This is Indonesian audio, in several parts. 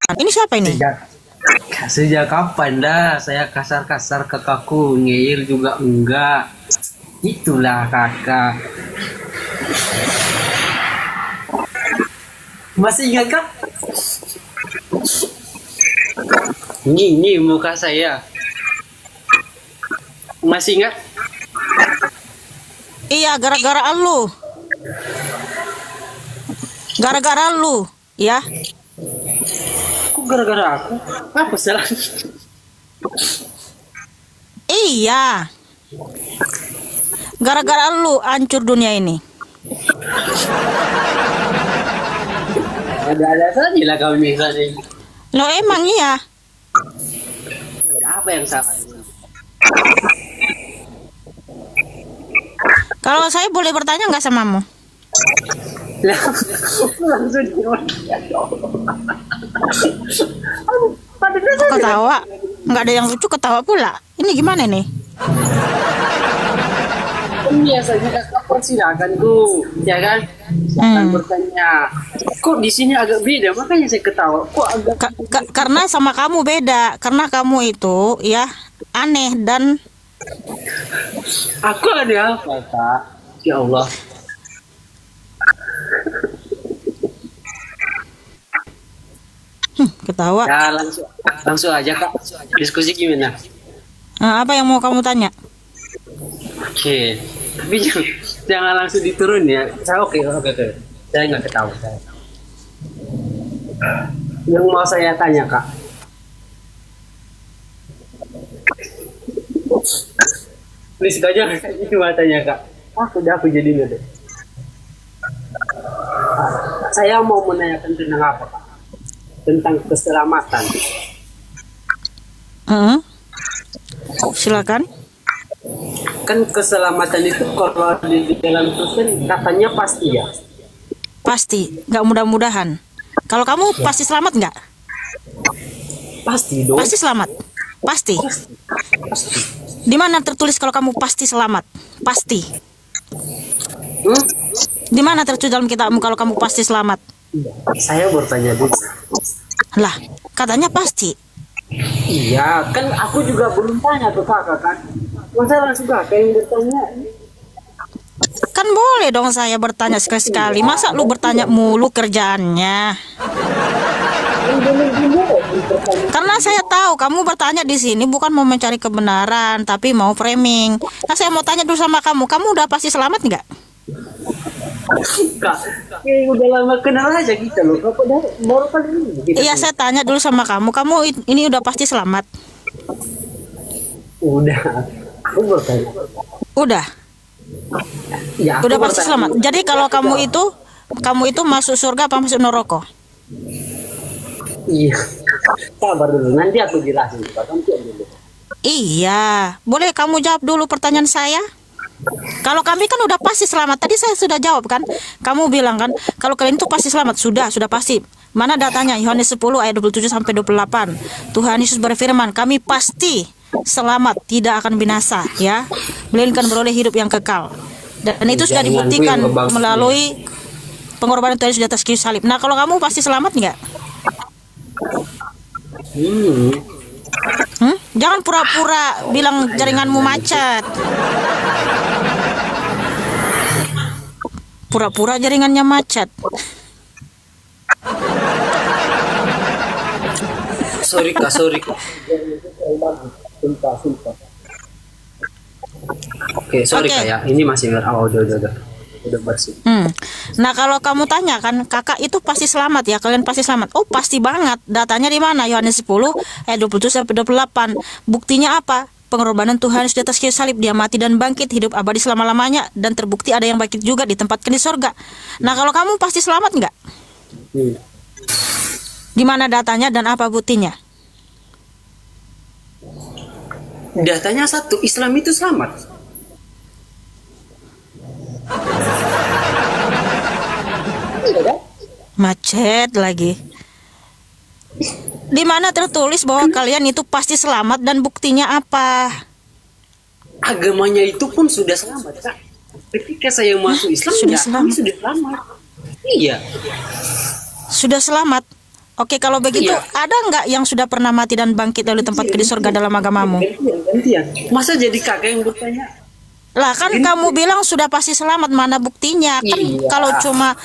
Ini siapa ini? Sejak kapan dah saya kasar-kasar ke kakakku, ngeyel juga enggak. Itulah kakak. Masih ingat kak? Ini muka saya. Masih ingat? Iya, gara-gara lu. Gara-gara lu, ya. Kok gara-gara aku? Apa salah? Iya. Gara-gara lu hancur dunia ini. Ada-ada saja lah kau misalnya. Lo emang iya. Apa yang salah? Kalau saya boleh bertanya nggak samamu? Langsung Ketawa. Nggak ada yang lucu, ketawa pula. Ini gimana nih? Biasanya kakak persilakan tuh, ya kan? Silakan bertanya. Kok di sini agak beda, makanya saya ketawa. Kok agak Karena sama kamu beda. Karena kamu itu ya aneh dan aku ada apa, Kak? Ya Allah. ketawa. Ya langsung aja Kak. Diskusi gimana? Nah, apa yang mau kamu tanya? Oke. Tapi jangan langsung diturun ya. Saya oke. Saya nggak ketawa. Yang mau saya tanya Kak. Please aja itu mau tanya Kak. Aku jadi ngede. Saya mau menanyakan tentang apa Kak? Tentang keselamatan. Silakan. Kan keselamatan itu kalau di dalam Kristen katanya pasti ya. Pasti, nggak mudah-mudahan. Kalau kamu pasti selamat nggak? Pasti dong. Pasti selamat. Pasti. Di mana tertulis kalau kamu pasti selamat? Pasti. Di mana tertulis dalam kitabmu kalau kamu pasti selamat? Saya bertanya dulu. Lah, katanya pasti. Iya, kan aku juga belum tanya ke kakak kan. Masa langsung kakak yang bertanya? Kan boleh dong saya bertanya sekali-sekali. Masa lu bertanya mulu kerjaannya? Karena saya tahu kamu bertanya di sini bukan mau mencari kebenaran, tapi mau framing. Nah, saya mau tanya dulu sama kamu. Kamu udah pasti selamat nggak? Kak, udah lama kenal aja kita loh. Kak, baru kali ini. Iya, saya tanya dulu sama kamu. Kamu ini udah pasti selamat? Udah. Aku bertanya. Udah. Ya, Udah pasti selamat. Jadi kalau kamu itu masuk surga apa masuk neraka? Iya. Sabar dulu, nanti aku jelasin. Dulu. Iya, boleh kamu jawab dulu pertanyaan saya? Kalau kami kan udah pasti selamat. Tadi saya sudah jawab kan. Kamu bilang kan, kalau kalian itu pasti selamat. Sudah pasti. Mana datanya? Yohanes 10 ayat 27 sampai 28. Tuhan Yesus berfirman, kami pasti selamat, tidak akan binasa, ya. Melainkan beroleh hidup yang kekal. Dan itu sudah dibuktikan melalui pengorbanan Tuhan Yesus di atas kayu salib. Nah, kalau kamu pasti selamat nggak? Jangan pura-pura bilang jaringanmu macet. Pura-pura jaringannya macet. Sorry kak. Oke, sorry kak ya. Ini masih udah bersih. Nah, kalau kamu tanya kan, kakak itu pasti selamat ya, kalian pasti selamat. Oh, pasti banget. Datanya di mana? Yohanes 10 ayat 27 sampai 28. Buktinya apa? Pengorbanan Tuhan di atas kayu salib, dia mati dan bangkit, hidup abadi selama-lamanya, dan terbukti ada yang bangkit juga ditempatkan di surga. Nah, kalau kamu pasti selamat nggak? Di mana datanya dan apa buktinya? Datanya satu, Islam itu selamat. Macet lagi. Di mana tertulis bahwa kalian itu pasti selamat dan buktinya apa? Agamanya itu pun sudah selamat, Kak. Ketika saya masuk Islam, sudah selamat. Sudah selamat. Iya. Sudah selamat. Oke, kalau begitu Iya. ada nggak yang sudah pernah mati dan bangkit dari tempat di surga dalam agamamu? Gantian. Masa jadi kakak yang bertanya? Lah kan kamu bilang sudah pasti selamat, mana buktinya? Kan Iya. kalau cuma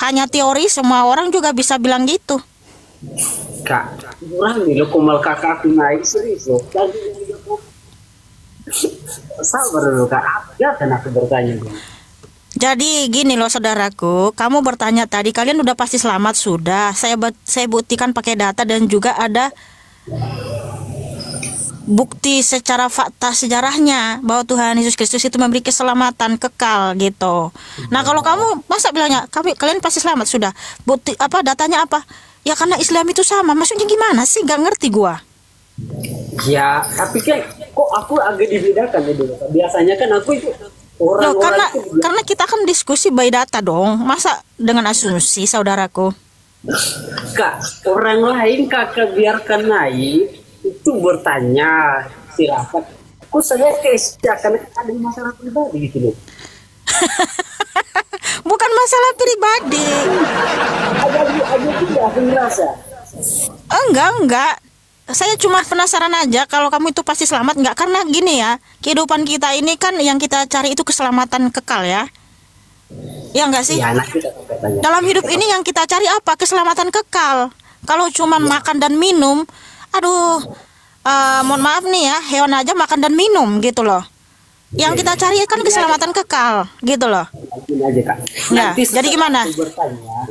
hanya teori semua orang juga bisa bilang gitu. Kak, kurang nih lo komal kakak aku naik serius lo. Sabar dulu kak, ya kan aku bertanya dulu. Jadi gini loh saudaraku, kamu bertanya tadi kalian udah pasti selamat sudah. Saya buktikan pakai data dan juga ada bukti secara fakta sejarahnya bahwa Tuhan Yesus Kristus itu memberi keselamatan kekal gitu. Nah, kalau kamu masa bilangnya kalian pasti selamat sudah. Bukti apa, datanya apa? Ya karena Islam itu sama. Maksudnya gimana sih? Gak ngerti gua. Ya, tapi kan kok aku agak dibedakan ya dulu. Biasanya kan aku itu Loh, orang-orang itu karena kita kan diskusi by data dong. Masa dengan asumsi, saudaraku? kak, orang lain kakak biarkan naik itu bertanya silakan. Kok saya kayak seakan ada masalah pribadi gitu loh. Bukan masalah pribadi. Agak tidak aku ngerasa. Enggak. Saya cuma penasaran aja kalau kamu itu pasti selamat enggak, karena gini ya, kehidupan kita ini kan yang kita cari itu keselamatan kekal ya. Ya enggak sih? Ya, nanti kita tanya. Dalam hidup ini yang kita cari apa? Keselamatan kekal. Kalau cuma makan dan minum, aduh, mohon maaf nih ya, hewan aja makan dan minum gitu loh. Yang kita cari kan keselamatan kekal gitu loh. Gini aja kak. Ya, jadi gimana?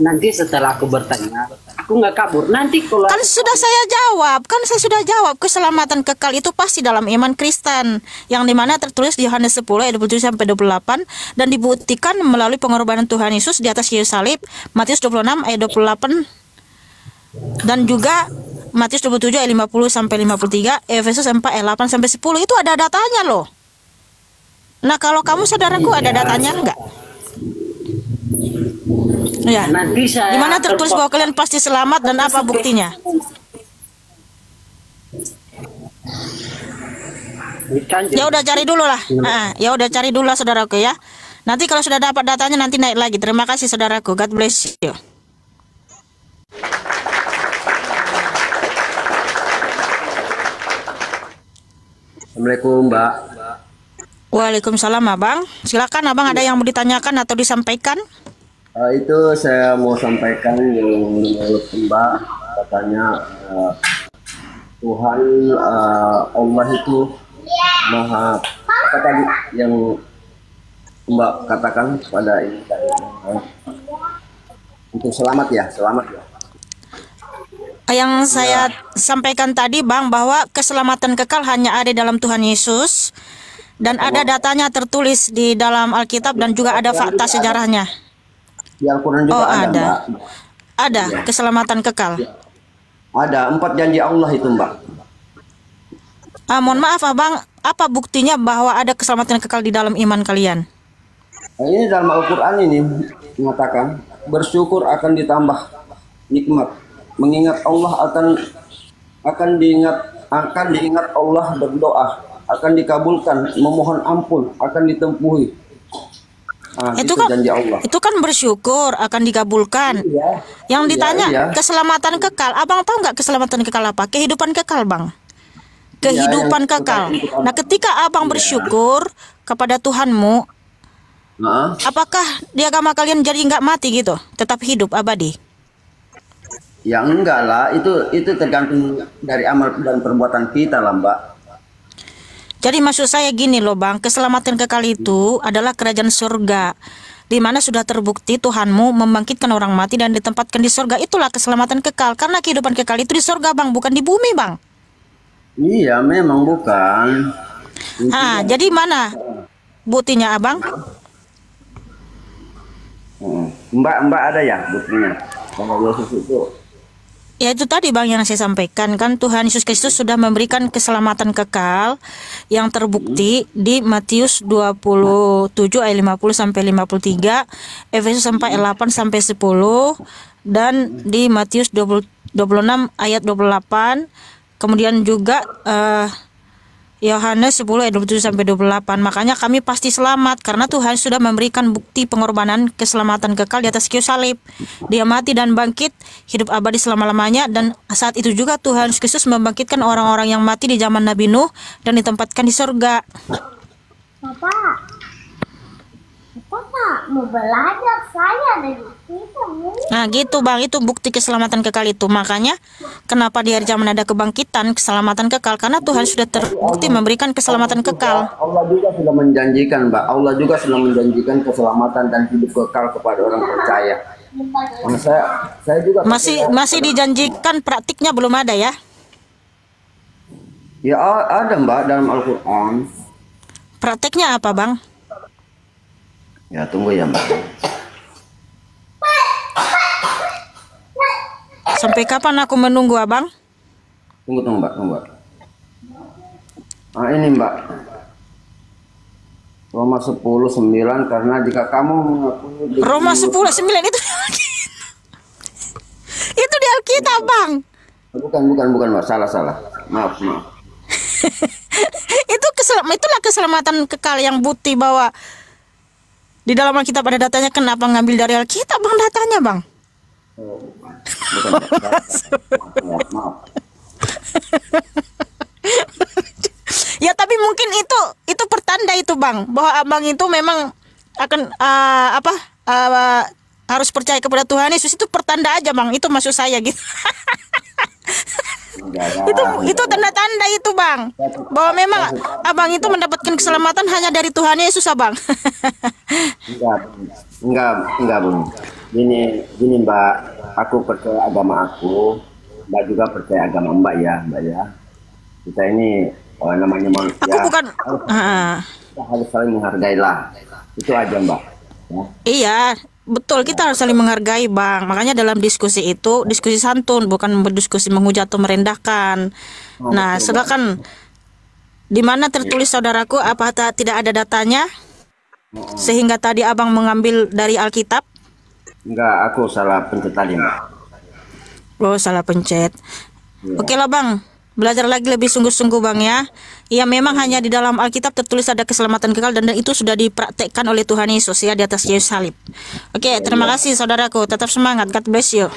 Nanti setelah aku bertanya, aku nggak kabur. Nanti kalau Kan sudah saya sudah jawab, keselamatan kekal itu pasti dalam iman Kristen, yang dimana tertulis di Yohanes 10 ayat 27 sampai 28 dan dibuktikan melalui pengorbanan Tuhan Yesus di atas kayu salib, Matius 26 ayat 28 dan juga Matius 27 ayat 50 sampai 53, Efesus 4 ayat 8 sampai 10, itu ada datanya loh. Nah, kalau kamu saudaraku ada datanya enggak? Ya. nanti saya Di mana tertulis bahwa kalian pasti selamat dan apa buktinya? Ya udah cari dulu lah. Ya udah cari dulu lah saudaraku ya. Nanti kalau sudah dapat datanya nanti naik lagi. Terima kasih saudaraku. God bless you. Assalamualaikum Mbak. Waalaikumsalam abang. Silakan abang, ada yang mau ditanyakan atau disampaikan? Itu saya mau sampaikan yang menurut Mbak katanya Tuhan Allah itu maha apa tadi yang Mbak katakan pada ini tadi, untuk selamat ya. Yang saya sampaikan tadi bang, bahwa keselamatan kekal hanya ada dalam Tuhan Yesus dan ada datanya tertulis di dalam Alkitab dan juga ada fakta sejarahnya. Di Al-Quran juga ada Mbak. Ada keselamatan kekal. Ada 4 janji Allah itu Mbak. Mohon maaf abang, apa buktinya bahwa ada keselamatan kekal di dalam iman kalian? Ini dalam Al-Quran ini mengatakan bersyukur akan ditambah nikmat, mengingat Allah akan diingat Allah, berdoa akan dikabulkan, memohon ampun akan ditempuhi. Itu itu kan janji Allah. Itu kan bersyukur akan dikabulkan. Iya. Yang ditanya Iya. keselamatan kekal. Abang tahu nggak keselamatan kekal apa? Kehidupan kekal bang. Kehidupan yang kekal. itu. Nah, ketika abang bersyukur kepada Tuhanmu, apakah di agama kalian jadi nggak mati gitu, tetap hidup abadi? Ya enggak lah, itu tergantung dari amal dan perbuatan kita lah Mbak. Jadi maksud saya gini loh bang, keselamatan kekal itu adalah kerajaan surga, di mana sudah terbukti Tuhanmu membangkitkan orang mati dan ditempatkan di surga. Itulah keselamatan kekal, karena kehidupan kekal itu di surga bang, bukan di bumi bang. Iya memang bukan. Jadi mana buktinya abang? Mbak ada ya buktinya bahwa Yesus itu? Ya itu tadi bang yang saya sampaikan, kan Tuhan Yesus Kristus sudah memberikan keselamatan kekal yang terbukti di Matius 27 ayat 50 sampai 53, Efesus 4 ayat 8 sampai 10, dan di Matius 26 ayat 28. Kemudian juga Yohanes 10 ayat 27 sampai 28. Makanya kami pasti selamat karena Tuhan sudah memberikan bukti pengorbanan keselamatan kekal di atas kayu salib. Dia mati dan bangkit, hidup abadi selama-lamanya, dan saat itu juga Tuhan Yesus Kristus membangkitkan orang-orang yang mati di zaman Nabi Nuh dan ditempatkan di surga. Bapak mau belajar saya dari situ. Nah gitu Bang, itu bukti keselamatan kekal itu. Makanya kenapa di hari zaman ada kebangkitan, keselamatan kekal, karena Tuhan sudah terbukti memberikan keselamatan kekal. Allah juga sudah menjanjikan, Mbak. Allah juga sudah menjanjikan keselamatan dan hidup kekal kepada orang percaya. Nah, saya juga Masih dijanjikan, praktiknya belum ada ya? ya ada, Mbak, dalam Al-Qur'an. Prakteknya apa Bang? Ya tunggu ya, Mbak. Sampai kapan aku menunggu Abang? Tunggu, Mbak, tunggu. Nah, ini, Mbak. Roma 10:9, karena jika kamu mengakui Roma 10:9 itu itu di Alkitab Bang. Bukan, Mbak. Salah. Maaf. Itulah keselamatan kekal yang bukti bahwa di dalam Alkitab ada datanya. Kenapa ngambil dari Alkitab Bang datanya Bang? Bukan, Mbak. Maaf. Ya tapi mungkin itu pertanda itu Bang, bahwa Abang itu memang akan harus percaya kepada Tuhan Yesus. Itu pertanda aja Bang, itu maksud saya gitu. Itu tanda-tanda itu Bang, bahwa memang Abang itu mendapatkan keselamatan hanya dari Tuhan Yesus Abang. Enggak, Bung. Gini Mbak, aku percaya agama aku, Mbak juga percaya agama Mbak ya. Kita ini namanya manusia. Aku bukan. Kita harus saling menghargai lah. Itu aja, Mbak. Ya. Iya, betul, kita harus saling menghargai Bang. Makanya dalam diskusi itu diskusi santun, bukan berdiskusi menghujat atau merendahkan. Nah, sedangkan di mana tertulis saudaraku, apa tidak ada datanya? Sehingga tadi Abang mengambil dari Alkitab? Enggak, aku salah pencet tadi, Mbak. Oh, salah pencet. Oke lah Bang, belajar lagi lebih sungguh-sungguh Bang ya. Ya memang hanya di dalam Alkitab tertulis ada keselamatan kekal, dan itu sudah dipraktekkan oleh Tuhan Yesus ya di atas kayu salib. Oke, terima kasih saudaraku. Tetap semangat. God bless you.